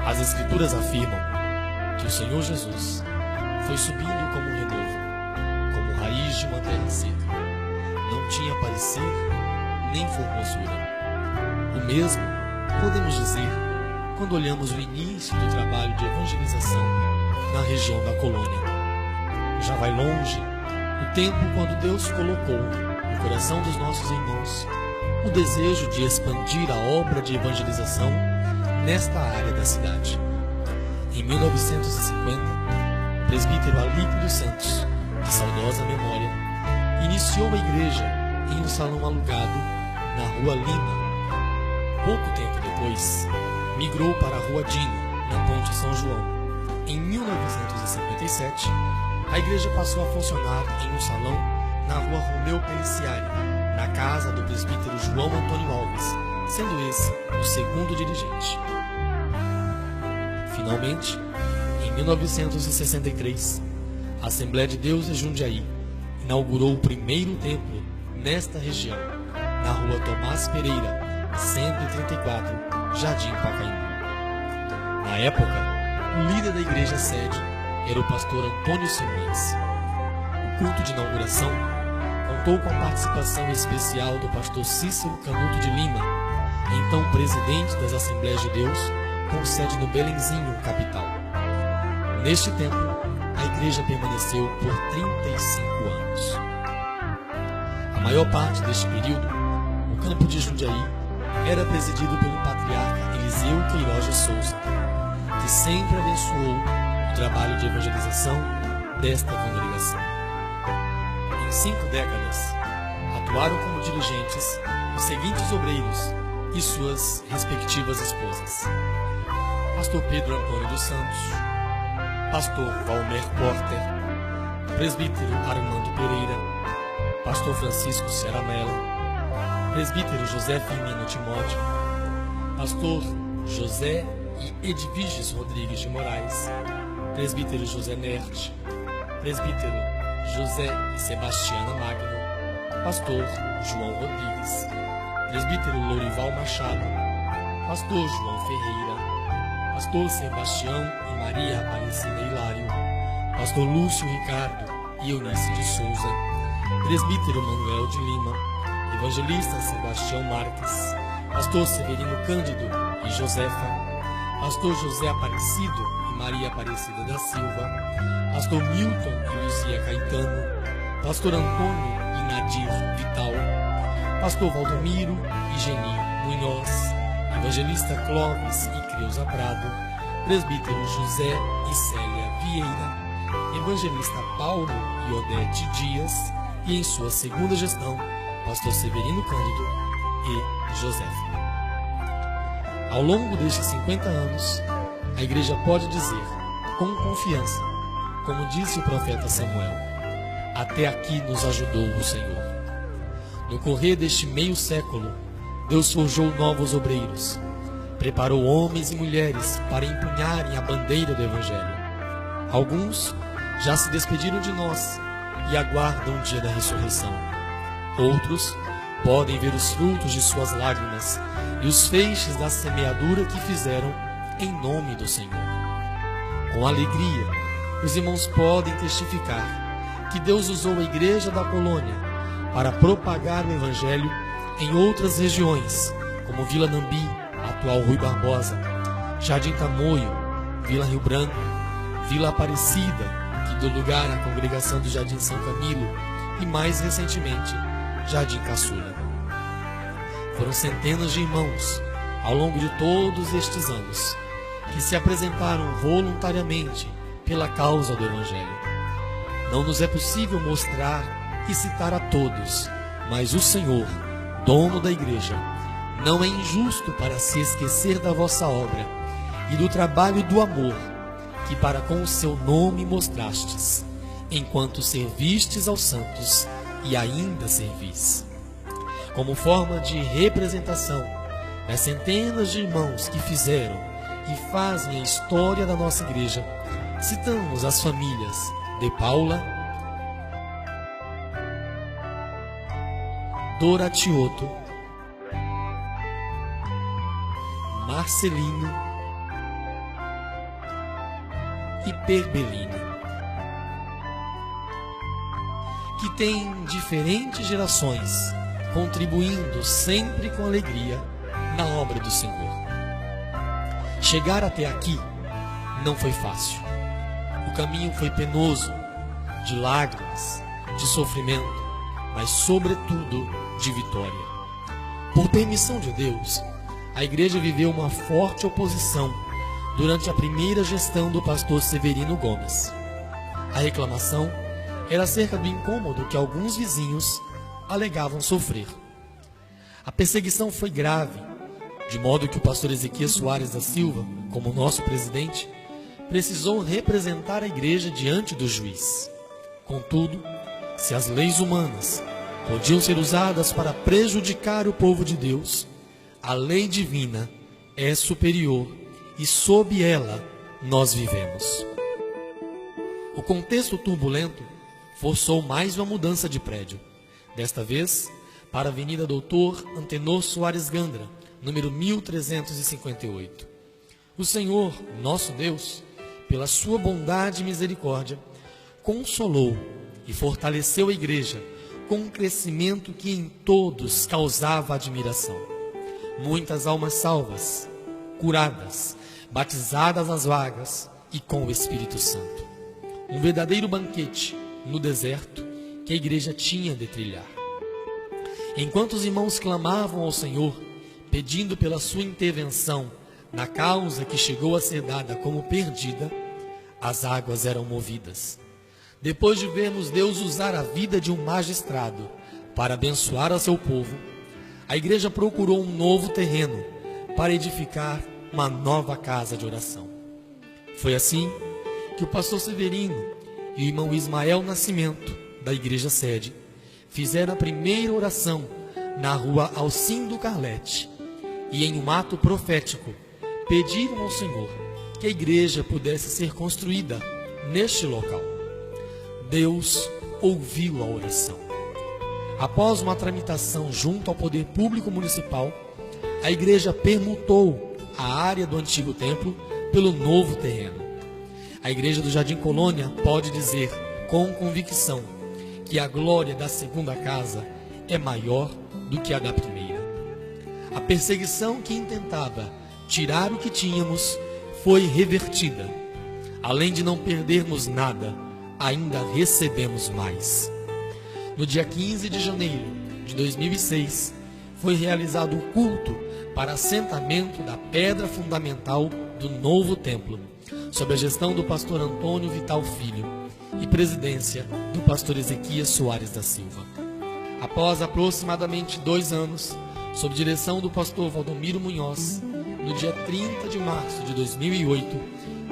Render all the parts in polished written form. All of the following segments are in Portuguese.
As Escrituras afirmam que o Senhor Jesus foi subindo como um renovo, como raiz de uma terra seca. Não tinha parecer nem formosura. O mesmo podemos dizer quando olhamos o início do trabalho de evangelização na região da colônia. Já vai longe o tempo quando Deus colocou no coração dos nossos irmãos o desejo de expandir a obra de evangelização nesta área da cidade. Em 1950, o presbítero Alípio dos Santos, de saudosa memória, iniciou a igreja em um salão alugado na Rua Lima. Pouco tempo depois, migrou para a Rua Dino, na Ponte São João. Em 1957, a igreja passou a funcionar em um salão na Rua Romeu Periciari, na casa do presbítero João Antônio Alves, sendo esse o segundo dirigente. Finalmente, em 1963, a Assembleia de Deus de Jundiaí inaugurou o primeiro templo nesta região, na Rua Tomás Pereira, 134, Jardim Pacaembu. Na época, o líder da igreja sede era o pastor Antônio Simões. O culto de inauguração contou com a participação especial do pastor Cícero Canuto de Lima, então presidente das Assembleias de Deus, com sede no Belenzinho, capital. Neste tempo, a igreja permaneceu por 35 anos. A maior parte deste período, o campo de Jundiaí era presidido pelo patriarca Eliseu Queiroz de Souza, que sempre abençoou o trabalho de evangelização desta congregação. Em 5 décadas, atuaram como dirigentes os seguintes obreiros e suas respectivas esposas: pastor Pedro Antônio dos Santos, pastor Valmer Porter, presbítero Armando Pereira, pastor Francisco Ceramelo, presbítero José Firmino Timóteo, pastor José e Edviges Rodrigues de Moraes, presbítero José Nerte, presbítero José e Sebastiana Magno, pastor João Rodrigues, presbítero Lourival Machado, pastor João Ferreira, pastor Sebastião e Maria Aparecida Hilário, pastor Lúcio Ricardo e Eunice de Souza, presbítero Manuel de Lima, evangelista Sebastião Marques, pastor Severino Cândido e Josefa, pastor José Aparecido e Maria Aparecida da Silva, pastor Milton e Luzia Caetano, pastor Antônio e Nadir Vital, pastor Valdomiro e Geni Munhoz, evangelista Clóvis e Creuza Prado, presbítero José e Célia Vieira, evangelista Paulo e Odete Dias e, em sua segunda gestão, pastor Severino Cândido e Josefa. Ao longo destes 50 anos, a igreja pode dizer, com confiança, como disse o profeta Samuel: até aqui nos ajudou o Senhor. No correr deste meio século, Deus forjou novos obreiros, preparou homens e mulheres para empunharem a bandeira do Evangelho. Alguns já se despediram de nós e aguardam o dia da ressurreição. Outros podem ver os frutos de suas lágrimas e os feixes da semeadura que fizeram em nome do Senhor. Com alegria, os irmãos podem testificar que Deus usou a igreja da colônia para propagar o Evangelho em outras regiões, como Vila Nambi, atual Rui Barbosa, Jardim Tamoio, Vila Rio Branco, Vila Aparecida, que deu lugar à congregação do Jardim São Camilo, e mais recentemente, Jardim Caçula. Foram centenas de irmãos, ao longo de todos estes anos, que se apresentaram voluntariamente pela causa do Evangelho. Não nos é possível mostrar e citar a todos, mas o Senhor, dono da igreja, não é injusto para se esquecer da vossa obra e do trabalho e do amor que para com o seu nome mostrastes, enquanto servistes aos santos e ainda servis. Como forma de representação das centenas de irmãos que fizeram e fazem a história da nossa igreja, citamos as famílias de Paula, Doratioto, Marcelino, e Perbelina, que tem diferentes gerações, contribuindo sempre com alegria na obra do Senhor. Chegar até aqui não foi fácil. O caminho foi penoso, de lágrimas, de sofrimento, mas sobretudo de vitória. Por permissão de Deus, a igreja viveu uma forte oposição durante a primeira gestão do pastor Severino Gomes. A reclamação era acerca do incômodo que alguns vizinhos alegavam sofrer. A perseguição foi grave, de modo que o pastor Ezequias Soares da Silva, como nosso presidente, precisou representar a igreja diante do juiz. Contudo, se as leis humanas podiam ser usadas para prejudicar o povo de Deus, a lei divina é superior e sob ela nós vivemos. O contexto turbulento forçou mais uma mudança de prédio, desta vez para a Avenida Doutor Antenor Soares Gandra, número 1358. O Senhor, nosso Deus, pela sua bondade e misericórdia, consolou e fortaleceu a igreja com um crescimento que em todos causava admiração. Muitas almas salvas, curadas, batizadas nas vagas e com o Espírito Santo. Um verdadeiro banquete no deserto que a igreja tinha de trilhar. Enquanto os irmãos clamavam ao Senhor, pedindo pela sua intervenção na causa que chegou a ser dada como perdida, as águas eram movidas. Depois de vermos Deus usar a vida de um magistrado para abençoar a seu povo, a igreja procurou um novo terreno para edificar uma nova casa de oração. Foi assim que o pastor Severino e o irmão Ismael Nascimento, da igreja sede, fizeram a primeira oração na rua Alcindo Carlete e, em um ato profético, pediram ao Senhor que a igreja pudesse ser construída neste local. Deus ouviu a oração. Após uma tramitação junto ao poder público municipal, a igreja permutou a área do antigo templo pelo novo terreno. A igreja do Jardim Colônia pode dizer com convicção que a glória da segunda casa é maior do que a da primeira. A perseguição que intentava tirar o que tínhamos foi revertida. Além de não perdermos nada, ainda recebemos mais. No dia 15 de janeiro de 2006, foi realizado o culto para assentamento da pedra fundamental do novo templo, sob a gestão do pastor Antônio Vital Filho e presidência do pastor Ezequias Soares da Silva. Após aproximadamente 2 anos, sob direção do pastor Valdomiro Munhoz, no dia 30 de março de 2008,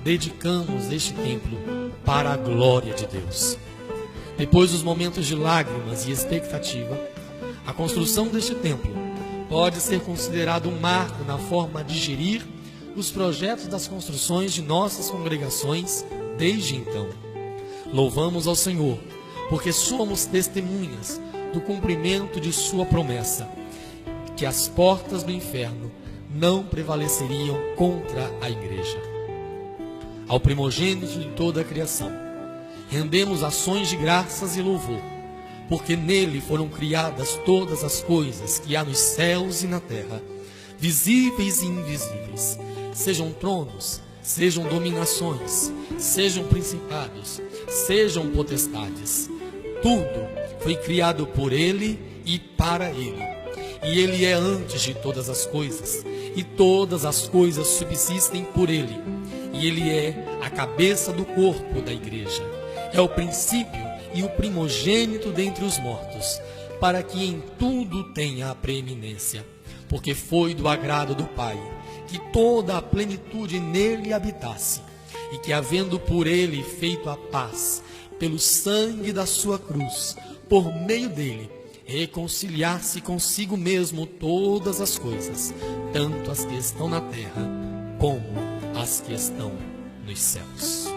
dedicamos este templo para a glória de Deus. Depois dos momentos de lágrimas e expectativa, a construção deste templo pode ser considerado um marco na forma de gerir os projetos das construções de nossas congregações desde então. Louvamos ao Senhor, porque somos testemunhas do cumprimento de sua promessa, que as portas do inferno não prevaleceriam contra a igreja. Ao primogênito de toda a criação, rendemos ações de graças e louvor, porque nele foram criadas todas as coisas que há nos céus e na terra, visíveis e invisíveis, sejam tronos, sejam dominações, sejam principados, sejam potestades. Tudo foi criado por ele e para ele. E ele é antes de todas as coisas, e todas as coisas subsistem por ele. E ele é a cabeça do corpo da igreja. É o princípio e o primogênito dentre os mortos, para que em tudo tenha a preeminência. Porque foi do agrado do Pai que toda a plenitude nele habitasse, e que, havendo por ele feito a paz, pelo sangue da sua cruz, por meio dele, reconciliar-se consigo mesmo todas as coisas, tanto as que estão na terra como as que estão nos céus.